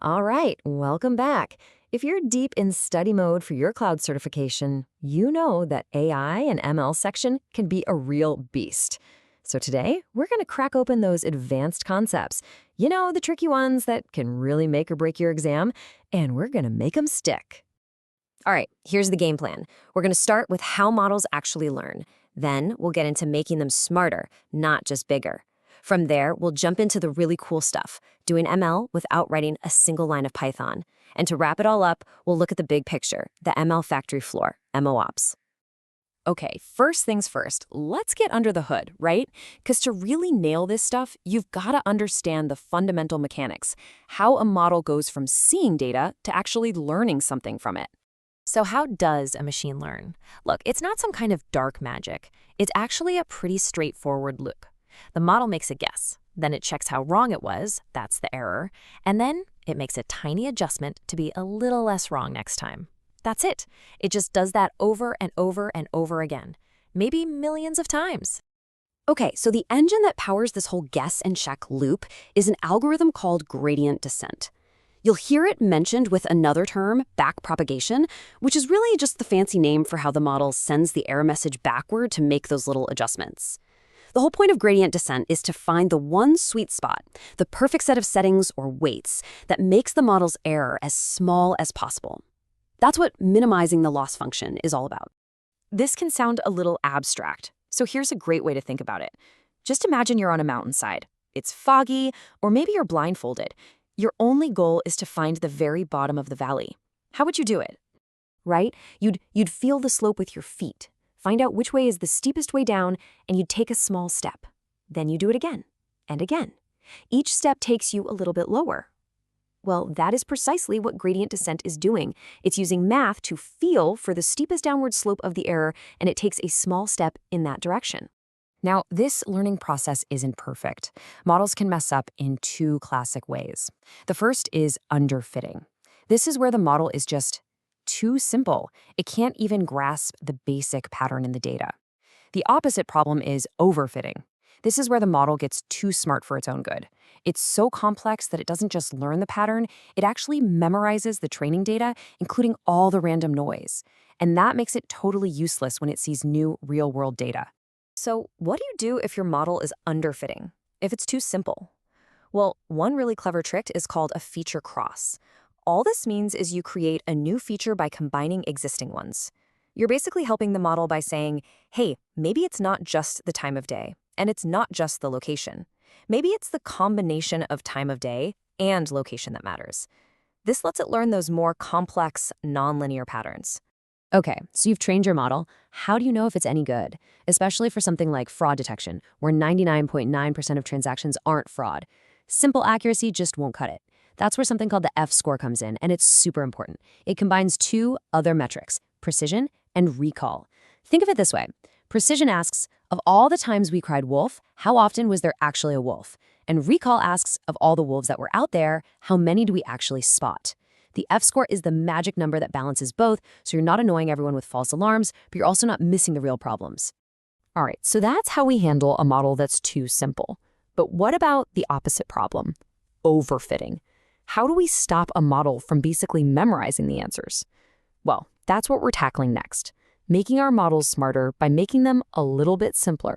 All right, welcome back. If you're deep in study mode for your cloud certification, you know that AI and ML section can be a real beast. So today, we're going to crack open those advanced concepts. You know, the tricky ones that can really make or break your exam, and we're going to make them stick. All right, here's the game plan. We're going to start with how models actually learn. Then we'll get into making them smarter, not just bigger. From there, we'll jump into the really cool stuff, doing ML without writing a single line of Python. And to wrap it all up, we'll look at the big picture, the ML factory floor, MLOps. Okay, first things first, let's get under the hood, right? Because to really nail this stuff, you've got to understand the fundamental mechanics, how a model goes from seeing data to actually learning something from it. So how does a machine learn? Look, it's not some kind of dark magic. It's actually a pretty straightforward loop. The model makes a guess, then it checks how wrong it was, that's the error, and then it makes a tiny adjustment to be a little less wrong next time. That's it. It just does that over and over and over again, maybe millions of times. Okay, so the engine that powers this whole guess and check loop is an algorithm called gradient descent. You'll hear it mentioned with another term, backpropagation, which is really just the fancy name for how the model sends the error message backward to make those little adjustments. The whole point of gradient descent is to find the one sweet spot, the perfect set of settings or weights that makes the model's error as small as possible. That's what minimizing the loss function is all about. This can sound a little abstract, so here's a great way to think about it. Just imagine you're on a mountainside. It's foggy, or maybe you're blindfolded. Your only goal is to find the very bottom of the valley. How would you do it? Right? You'd feel the slope with your feet. Find out which way is the steepest way down, and you'd take a small step. Then you do it again, and again. Each step takes you a little bit lower. Well, that is precisely what gradient descent is doing. It's using math to feel for the steepest downward slope of the error, and it takes a small step in that direction. Now, this learning process isn't perfect. Models can mess up in two classic ways. The first is underfitting. This is where the model is just too simple. It can't even grasp the basic pattern in the data. The opposite problem is overfitting. This is where the model gets too smart for its own good. It's so complex that it doesn't just learn the pattern, it actually memorizes the training data, including all the random noise. And that makes it totally useless when it sees new real-world data. So what do you do if your model is underfitting, if it's too simple? Well, one really clever trick is called a feature cross. All this means is you create a new feature by combining existing ones. You're basically helping the model by saying, hey, maybe it's not just the time of day, and it's not just the location. Maybe it's the combination of time of day and location that matters. This lets it learn those more complex, nonlinear patterns. Okay, so you've trained your model. How do you know if it's any good? Especially for something like fraud detection, where 99.9% of transactions aren't fraud. Simple accuracy just won't cut it. That's where something called the F-score comes in, and it's super important. It combines two other metrics, precision and recall. Think of it this way. Precision asks, of all the times we cried wolf, how often was there actually a wolf? And recall asks, of all the wolves that were out there, how many do we actually spot? The F-score is the magic number that balances both, so you're not annoying everyone with false alarms, but you're also not missing the real problems. All right, so that's how we handle a model that's too simple. But what about the opposite problem? Overfitting. How do we stop a model from basically memorizing the answers? Well, that's what we're tackling next, making our models smarter by making them a little bit simpler.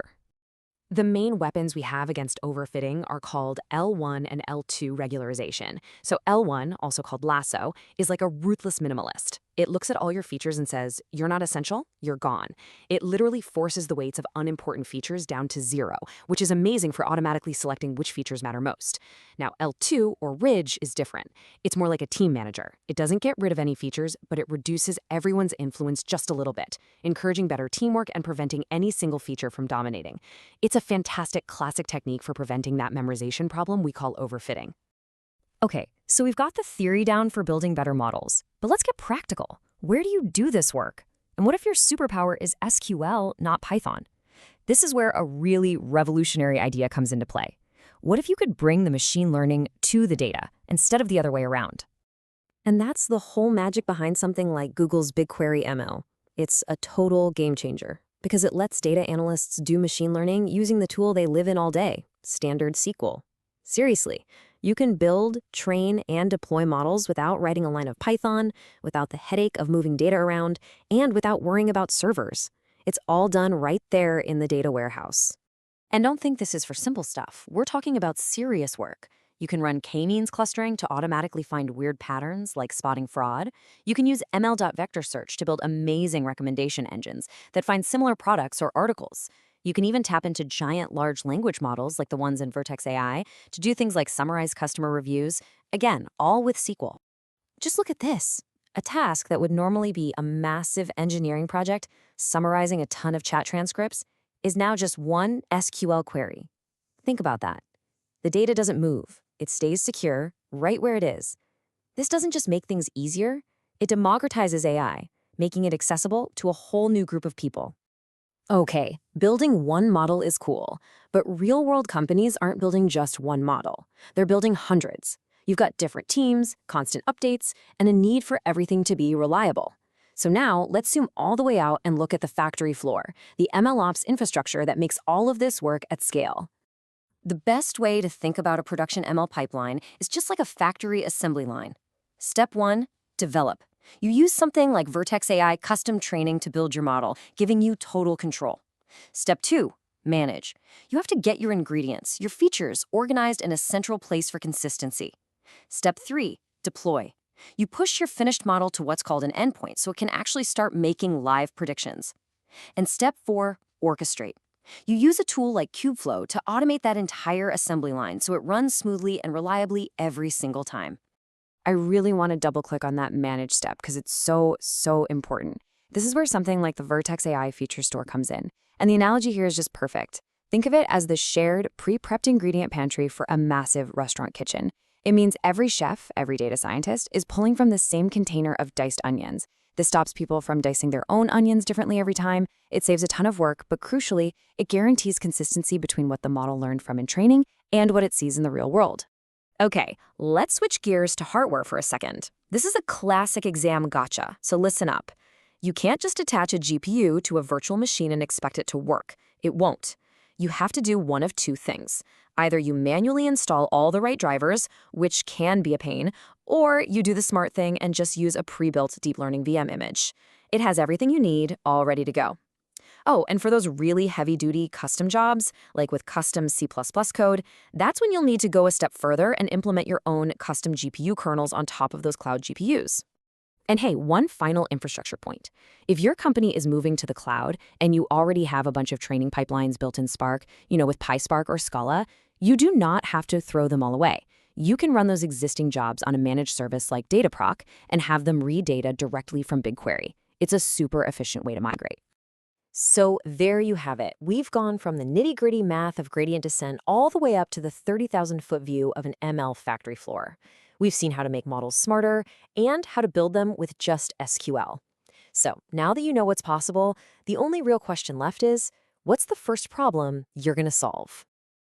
The main weapons we have against overfitting are called L1 and L2 regularization. So L1, also called Lasso, is like a ruthless minimalist. It looks at all your features and says, you're not essential, you're gone. It literally forces the weights of unimportant features down to 0, which is amazing for automatically selecting which features matter most. Now, L2, or Ridge, is different. It's more like a team manager. It doesn't get rid of any features, but it reduces everyone's influence just a little bit, encouraging better teamwork and preventing any single feature from dominating. It's a fantastic classic technique for preventing that memorization problem we call overfitting. Okay, so we've got the theory down for building better models, but let's get practical. Where do you do this work? And what if your superpower is SQL, not Python? This is where a really revolutionary idea comes into play. What if you could bring the machine learning to the data instead of the other way around? And that's the whole magic behind something like Google's BigQuery ML. It's a total game changer because it lets data analysts do machine learning using the tool they live in all day, standard SQL. Seriously, You can build, train, and deploy models without writing a line of Python, without the headache of moving data around, and without worrying about servers. It's all done right there in the data warehouse. And don't think this is for simple stuff. We're talking about serious work. You can run k-means clustering to automatically find weird patterns like spotting fraud. You can use ML.vector search to build amazing recommendation engines that find similar products or articles. You can even tap into giant large language models like the ones in Vertex AI to do things like summarize customer reviews, again, all with SQL. Just look at this. A task that would normally be a massive engineering project, summarizing a ton of chat transcripts, is now just one SQL query. Think about that. The data doesn't move. It stays secure, right where it is. This doesn't just make things easier, it democratizes AI, making it accessible to a whole new group of people. Okay, building one model is cool, but real-world companies aren't building just one model. They're building hundreds. You've got different teams, constant updates, and a need for everything to be reliable. So now, let's zoom all the way out and look at the factory floor, the MLOps infrastructure that makes all of this work at scale. The best way to think about a production ML pipeline is just like a factory assembly line. Step 1, develop. You use something like Vertex AI custom training to build your model, giving you total control. Step 2, manage. You have to get your ingredients, your features, organized in a central place for consistency. Step 3, deploy. You push your finished model to what's called an endpoint so it can actually start making live predictions. And step 4, orchestrate. You use a tool like Kubeflow to automate that entire assembly line so it runs smoothly and reliably every single time. I really want to double-click on that manage step because it's so important. This is where something like the Vertex AI feature store comes in. And the analogy here is just perfect. Think of it as the shared, pre-prepped ingredient pantry for a massive restaurant kitchen. It means every chef, every data scientist, is pulling from the same container of diced onions. This stops people from dicing their own onions differently every time. It saves a ton of work, but crucially, it guarantees consistency between what the model learned from in training and what it sees in the real world. Okay, let's switch gears to hardware for a second. This is a classic exam gotcha, so listen up. You can't just attach a GPU to a virtual machine and expect it to work. It won't. You have to do one of two things. Either you manually install all the right drivers, which can be a pain, or you do the smart thing and just use a pre-built deep learning VM image. It has everything you need, all ready to go. Oh, and for those really heavy-duty custom jobs, like with custom C++ code, that's when you'll need to go a step further and implement your own custom GPU kernels on top of those cloud GPUs. And hey, one final infrastructure point. If your company is moving to the cloud and you already have a bunch of training pipelines built in Spark, with PySpark or Scala, you do not have to throw them all away. You can run those existing jobs on a managed service like Dataproc and have them read data directly from BigQuery. It's a super efficient way to migrate. So there you have it. We've gone from the nitty-gritty math of gradient descent all the way up to the 30,000-foot view of an ML factory floor. We've seen how to make models smarter and how to build them with just SQL. So now that you know what's possible, the only real question left is, what's the first problem you're going to solve?